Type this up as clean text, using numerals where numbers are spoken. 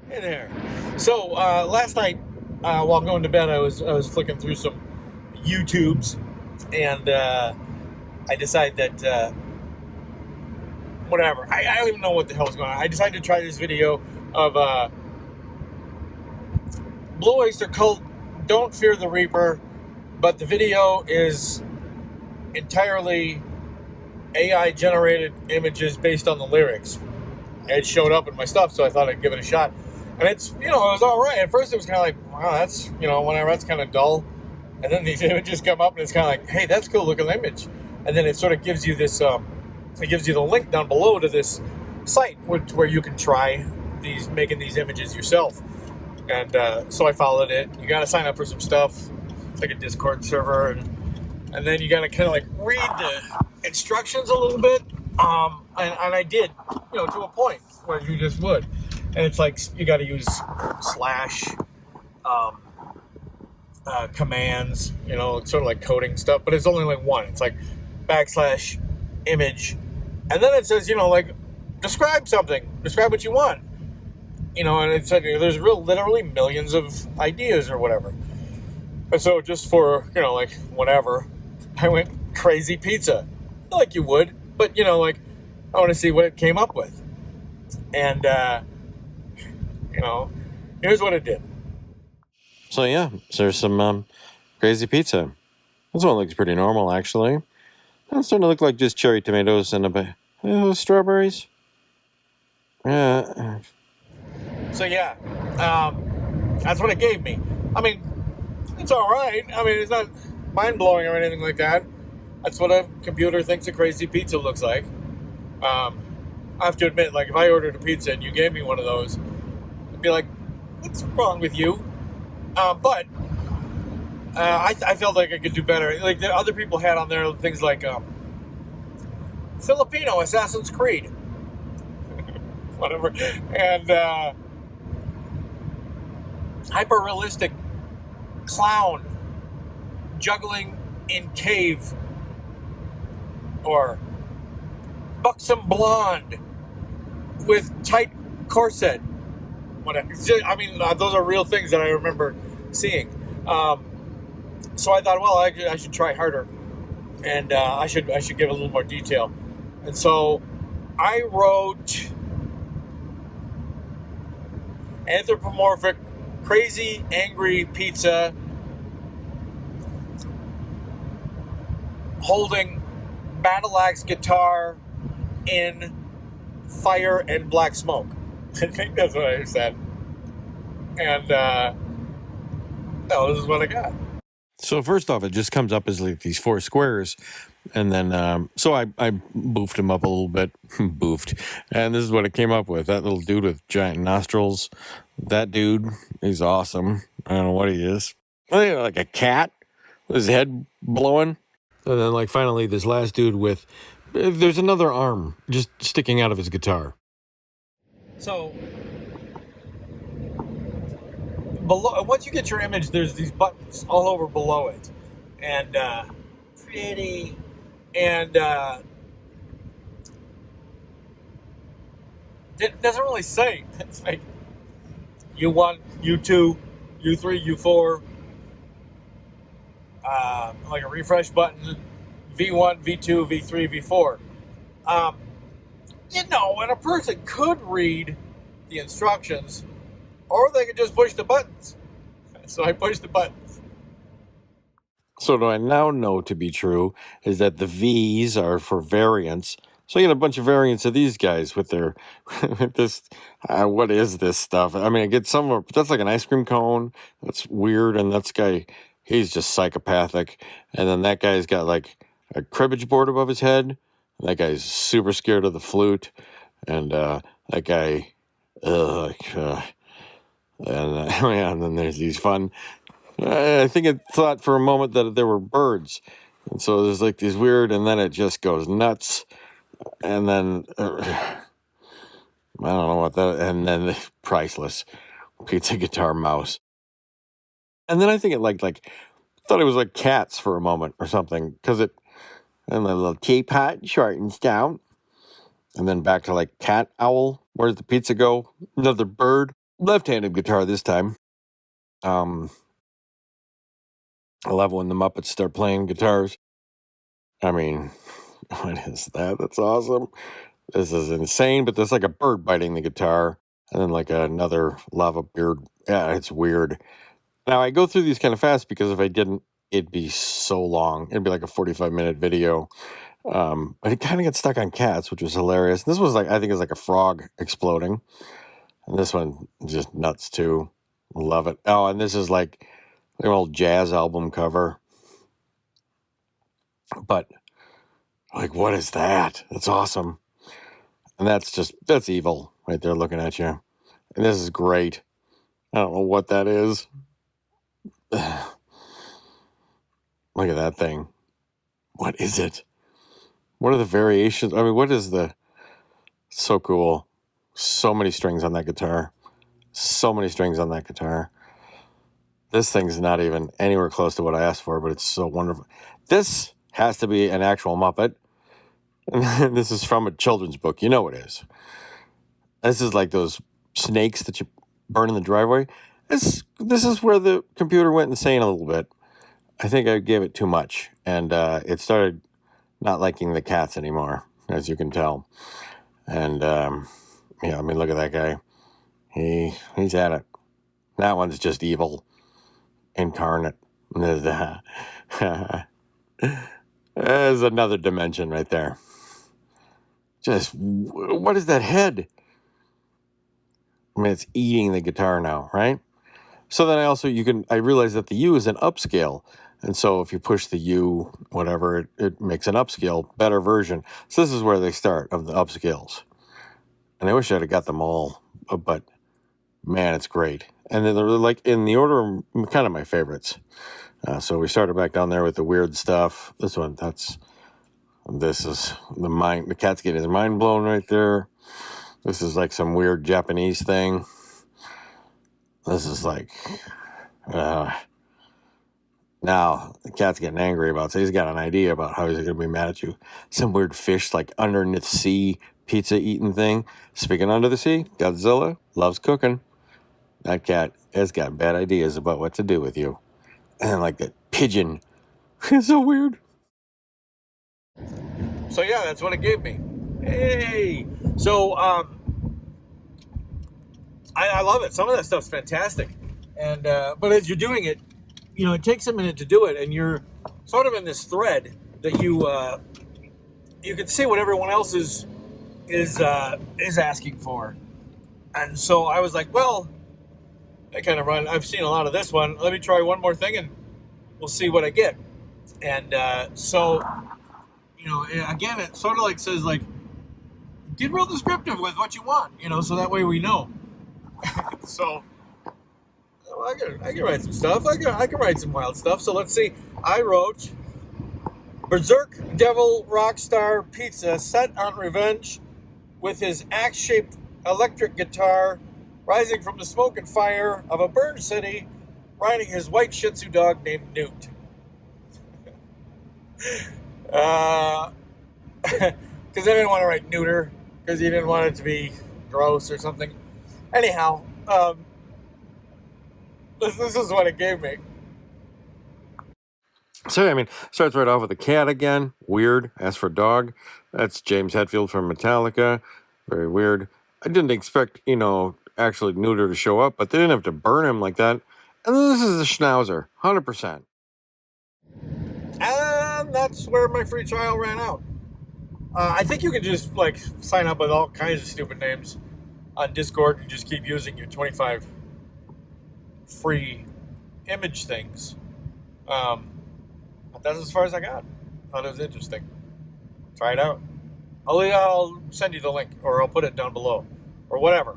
Hey there. So last night, while going to bed, I was flicking through some YouTubes, and I decided that whatever. I don't even know what the hell's going on. I decided to try this video of Blue Oyster Cult. Don't fear the Reaper, but the video is entirely AI generated images based on the lyrics. It showed up in my stuff, so I thought I'd give it a shot. And it's, it was all right. At first, it was kind of like, wow, that's, whatever, that's kind of dull. And then these images come up, and it's kind of like, hey, that's cool looking image. And then it sort of gives you this, it gives you the link down below to this site where you can try making these images yourself. And so I followed it. You got to sign up for some stuff. It's like a Discord server, and then you got to kind of like read the instructions a little bit. And I did, to a point where you just would. And it's like you got to use slash commands, it's sort of like coding stuff, but it's only like one. It's like backslash image. And then it says, like describe something, describe what you want. And it's like there's literally millions of ideas or whatever. And so just for, like whatever, I went crazy pizza. Like you would, but like I want to see what it came up with. And here's what it did. So yeah, so there's some crazy pizza. This one looks pretty normal, actually. It's starting to look like just cherry tomatoes and a bit strawberries. Yeah. So yeah, that's what it gave me. I mean, it's all right. I mean, it's not mind blowing or anything like that. That's what a computer thinks a crazy pizza looks like. I have to admit, like if I ordered a pizza and you gave me one of those, I'd be like, "What's wrong with you?" But I felt like I could do better. Like the other people had on there things like Filipino Assassin's Creed, whatever, and hyper realistic clown juggling in cave, or buxom blonde with tight corset. Whatever. I mean, those are real things that I remember seeing. So I thought, well, I should try harder, and I should give a little more detail. And so I wrote anthropomorphic, crazy, angry pizza holding battle axe guitar in fire and black smoke. I think that's what I said. And this is what I got. So first off, it just comes up as like these four squares, and then so I boofed him up a little bit, boofed, and this is what it came up with. That little dude with giant nostrils. That dude, he's awesome. I don't know what he is. Like a cat with his head blowing. And then like finally this last dude with, there's another arm just sticking out of his guitar. So below, once you get your image, there's these buttons all over below it, and pretty, and it doesn't really say. It's like U1, U2, U3, U4, like a refresh button, V1, V2, V3, V4. And a person could read the instructions, or they could just push the buttons. So I pushed the buttons. So what I now know to be true is that the V's are for variants. So you get a bunch of variants of these guys with their, with this, what is this stuff? I mean, I get some, but that's like an ice cream cone. That's weird. And that guy, he's just psychopathic. And then that guy's got like a cribbage board above his head. And that guy's super scared of the flute. And that guy, and and then there's these fun. I think it thought for a moment that there were birds, and so there's like these weird, and then it just goes nuts, and then I don't know what that, and then the priceless pizza guitar mouse, and then I think it like thought it was like cats for a moment or something, because it, and the little teapot shortens down, and then back to like cat owl. Where's the pizza go? Another bird. left-handed guitar this time. I love when the Muppets start playing guitars. I mean, what is that? That's awesome. This is insane, but there's like a bird biting the guitar and then like another lava beard. Yeah, it's weird. Now, I go through these kind of fast because if I didn't, it'd be so long. It'd be like a 45-minute video. But it kind of gets stuck on cats, which was hilarious. This was like, I think it's like a frog exploding. And this one, just nuts too. Love it. Oh, and this is like an old jazz album cover. But like, what is that? That's awesome. And that's evil right there looking at you. And this is great. I don't know what that is. Look at that thing. What is it? What are the variations? I mean, what is the... So cool. So many strings on that guitar. So many strings on that guitar. This thing's not even anywhere close to what I asked for, but it's so wonderful. This has to be an actual Muppet. This is from a children's book. You know it is. This is like those snakes that you burn in the driveway. This is where the computer went insane a little bit. I think I gave it too much, and it started not liking the cats anymore, as you can tell. And yeah, I mean, look at that guy. He's at it. That one's just evil incarnate. There's another dimension right there. Just, what is that head? I mean, it's eating the guitar now, right? So then I realized that the U is an upscale. And so if you push the U, whatever, it makes an upscale, better version. So this is where they start of the upscales. And I wish I'd have got them all, but man, it's great. And then they're like in the order of kind of my favorites. So we started back down there with the weird stuff. This is the cat's getting his mind blown right there. This is like some weird Japanese thing. This is like, now the cat's getting angry about it. So he's got an idea about how he's going to be mad at you. Some weird fish, like underneath the sea pizza eating thing. Speaking under the sea, Godzilla loves cooking. That cat has got bad ideas about what to do with you. And like that pigeon. It's so weird. So yeah, that's what it gave me. Hey! So, I love it. Some of that stuff's fantastic. And, but as you're doing it, you know, it takes a minute to do it, and you're sort of in this thread that you can see what everyone else is asking for. And so I was like, well, I've seen a lot of this one. Let me try one more thing and we'll see what I get. And so, you know, again, it sort of like says, like, get real descriptive with what you want, you know, so that way we know. So, I can write some stuff. I can write some wild stuff. So let's see. I wrote Berserk Devil Rockstar Pizza set on revenge with his axe-shaped electric guitar rising from the smoke and fire of a burned city, riding his white Shih Tzu dog named Newt. Because I didn't want to write neuter, because he didn't want it to be gross or something. Anyhow, this is what it gave me. So, I mean, starts right off with a cat again. Weird. As for dog, that's James Hetfield from Metallica. Very weird. I didn't expect, actually Neuter to show up, but they didn't have to burn him like that. And then this is a Schnauzer, 100%. And that's where my free trial ran out. I think you can just, sign up with all kinds of stupid names on Discord and just keep using your 25 free image things. But that's as far as I got. Thought it was interesting. Try it out. I'll send you the link, or I'll put it down below, or whatever.